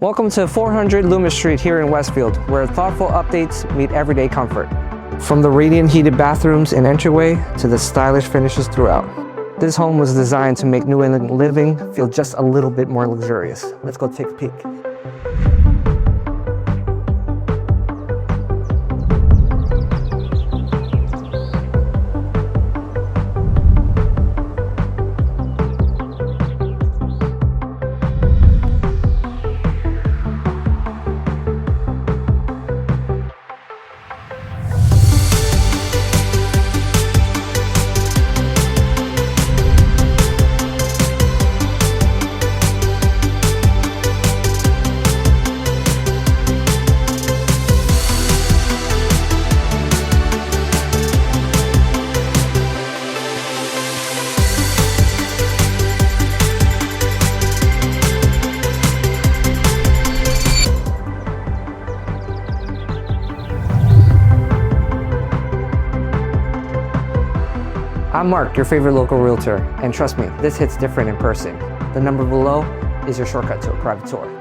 Welcome to 400 Loomis Street here in Westfield, where thoughtful updates meet everyday comfort. From the radiant heated bathrooms and entryway to the stylish finishes throughout. This home was designed to make New England living feel just a little bit more luxurious. Let's go take a peek. I'm Mark, your favorite local realtor, and trust me, this hits different in person. The number below is your shortcut to a private tour.